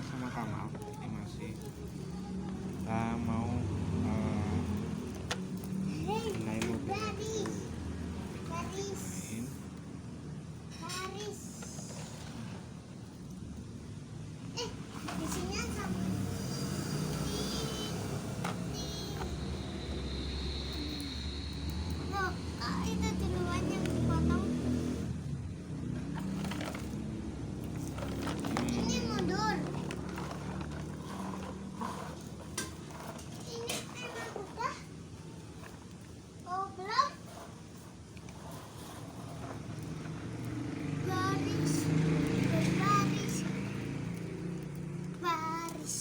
sama Kamal. Ini masih kita mau naik mobil Baris. main. Baris. Di sini sama. Loh, itu duluan yang dipotong. Ini mundur. Ini emang udah. Oh, belum. Baris. Baris. Baris.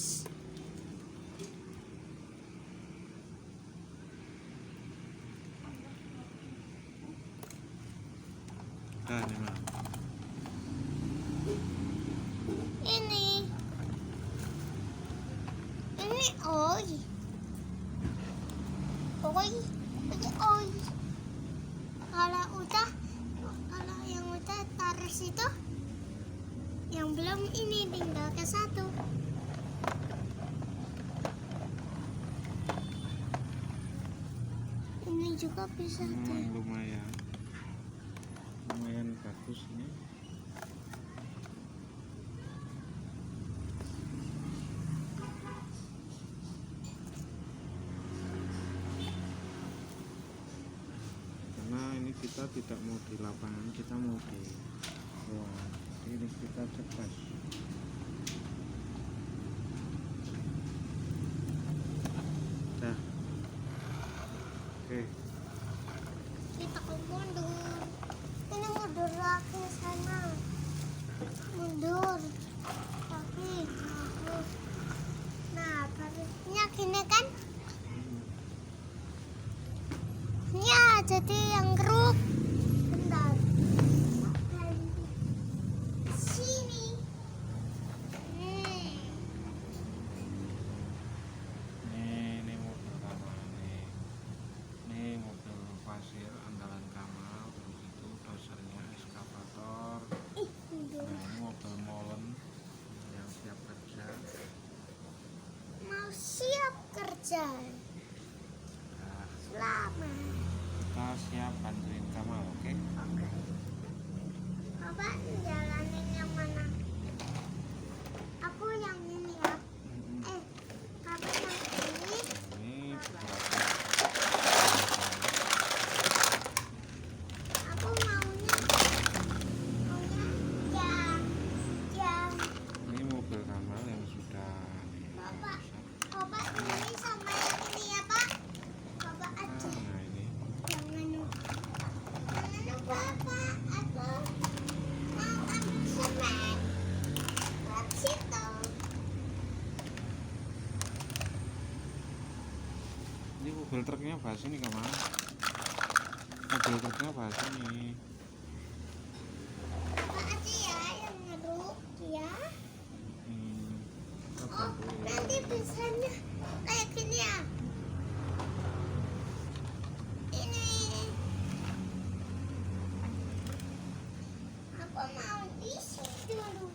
Nah, ini mah. Ini oi. Oi. Kalau yang udah taruh situ, yang belum ini tinggal ke satu. Ini juga bisa tuh. Lumayan bagus ini. Karena ini kita tidak mau di lapangan, kita mau di ruangan. Ini kita cepat. Dah. Oke. Kita ke mundur. Ini mundur lagi sana. Mundur. Lagi. Nah, barisnya gini kan? Ya, jadi yang geruk. Bentar. Sini. Ini mobil Kamal nih. Ini mobil pasir andalan Kamal. Terus itu dosernya eskavator. Mundur. Nah, ini mobil molen yang siap kerja. Mau siap kerja. Nah, Selamat. kita siap bantuin Kamal, oke? Oke. Bapak jalanin yang mana? Aku yang ini ya. Bapak yang ini. Ini beberapa Aku maunya jam. ini mobil Kamal yang sudah nih, Bapak, rusak. Bapak ini sama yang ini ya Pak. Bapak aja. Nah, ini Jangan Bapak. Aku mau ambil semen. Buat situ. ini mobil truknya bahas ini Kamal. Mobil truknya bahas ini. Bapak aja ya yang ngeruk ya. Kita Oh, bantuin. nanti bisanya kayak gini ya. Ini. Aku mau isi dulu.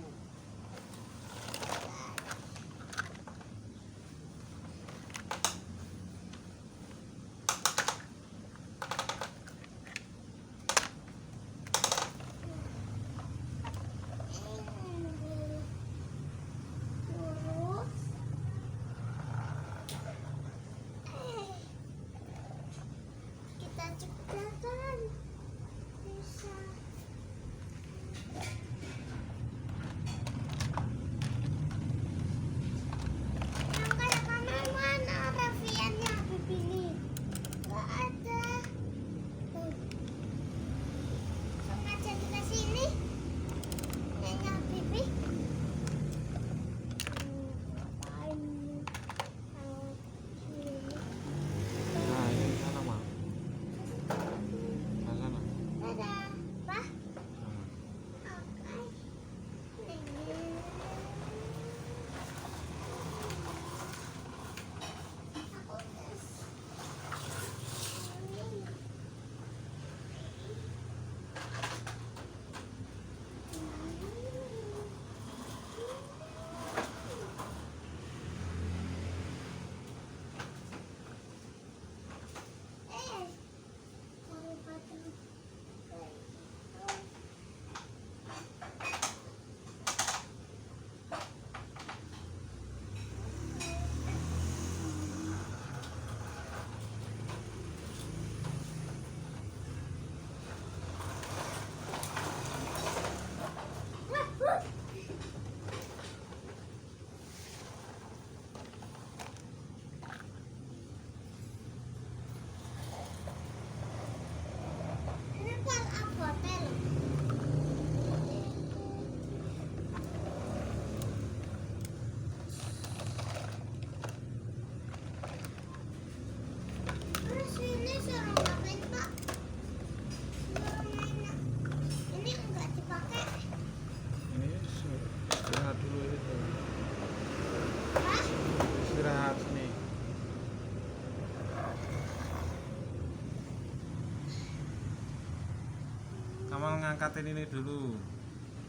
angkatin ini dulu.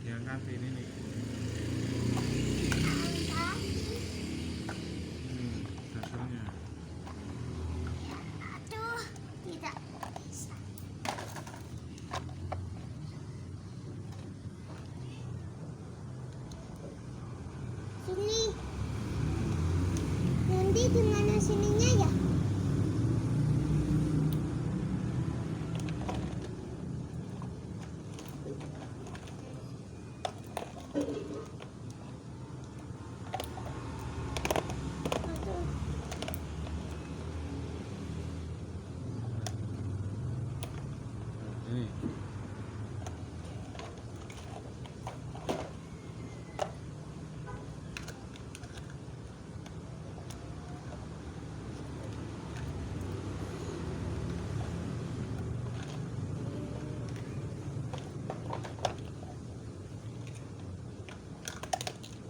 Diangkatin ini. Angkat. Ini dasarnya. Aduh, tidak bisa. Sini. Nanti gimana sininya ya? Aduh. Ini.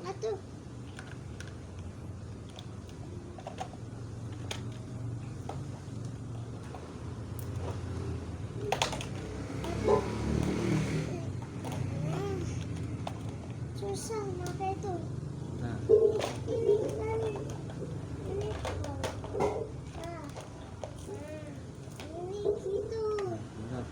Aduh. Susah pakai itu. Nah, Ini kan ini ini gitu. bentar.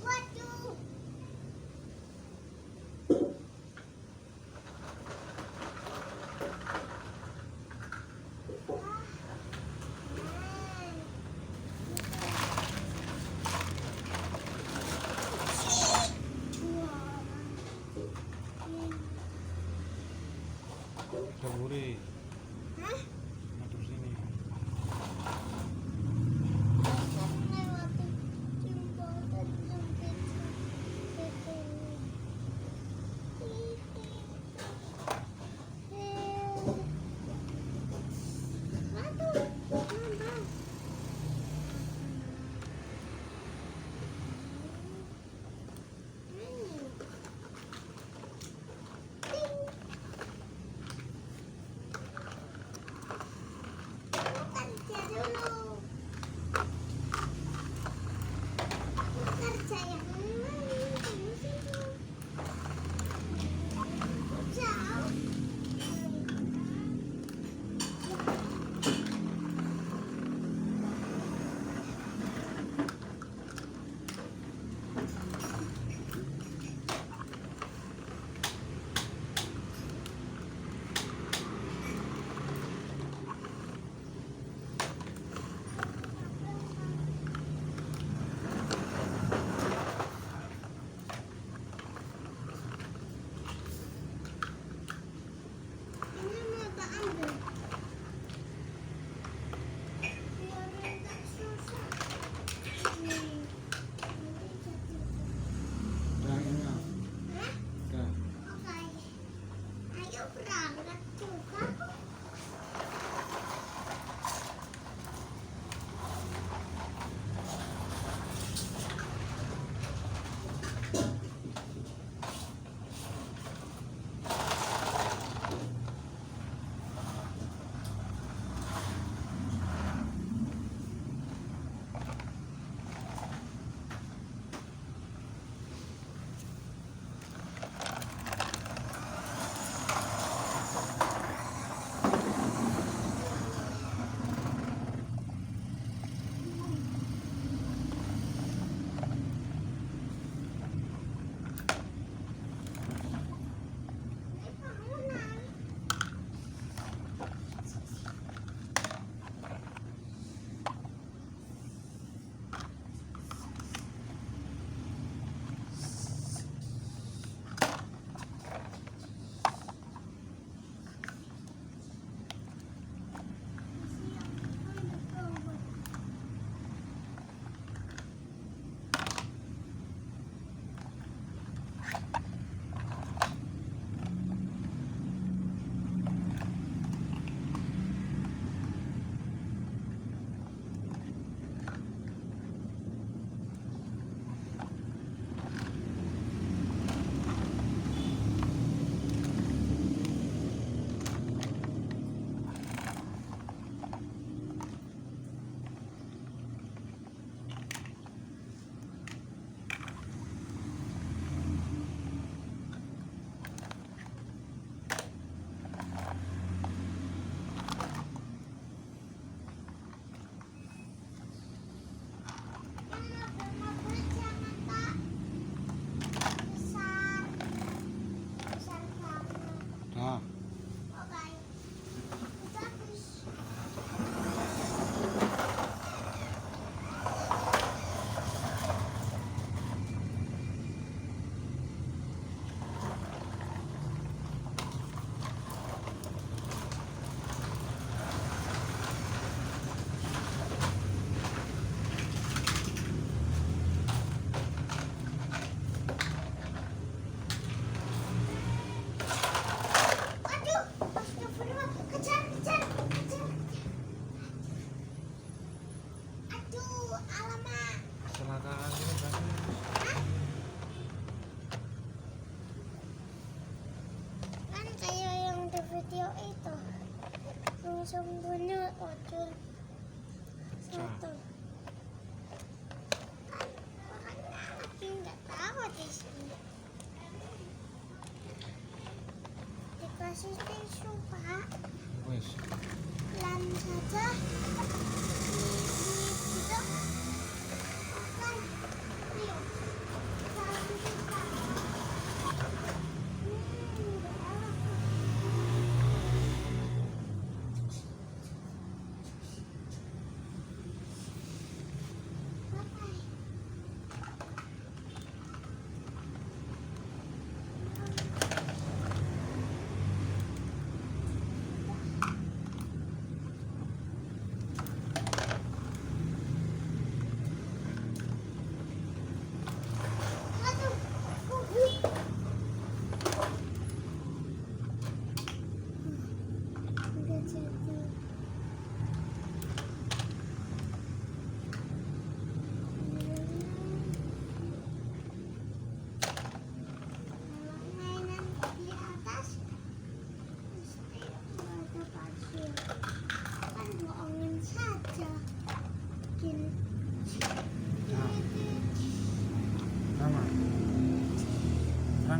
Waduh.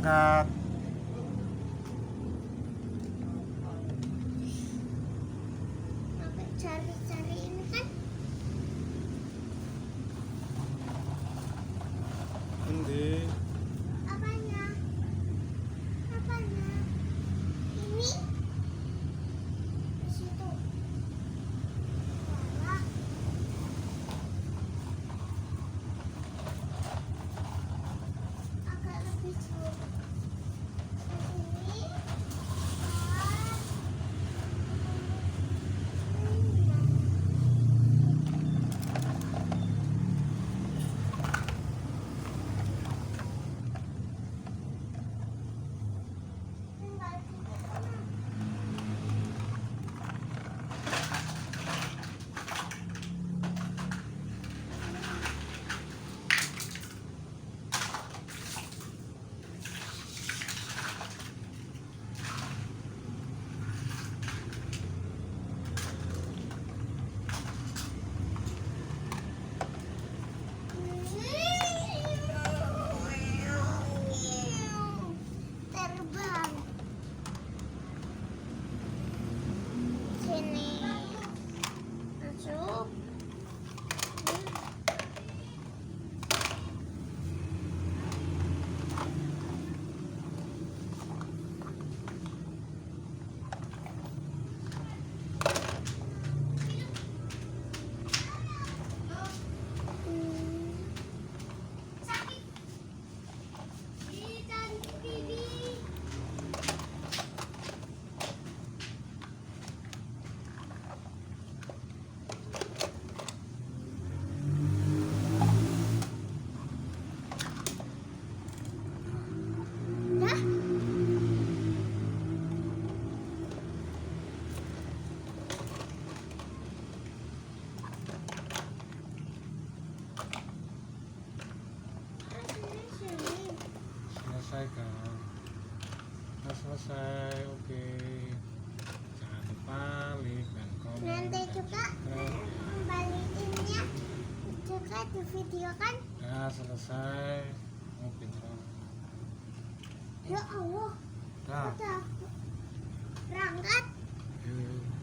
berangkat. Apa cari-cari ini kan? Endi? Apanya? Apanya? Ini? Di situ. Salah. Agak lebih jauh. Ke sini. Tinggal di sana. Terbang. Sini. Masuk. Sakit. Cantik bibi. Dah. Sini. Selesai kan? Udah selesai, oke. Jangan dibalik dan komen. Nanti dan juga subscribe. kembaliinnya juga di video kan? Udah selesai. Mau pintar. Ya Allah, Udah. udah berangkat. Yuk.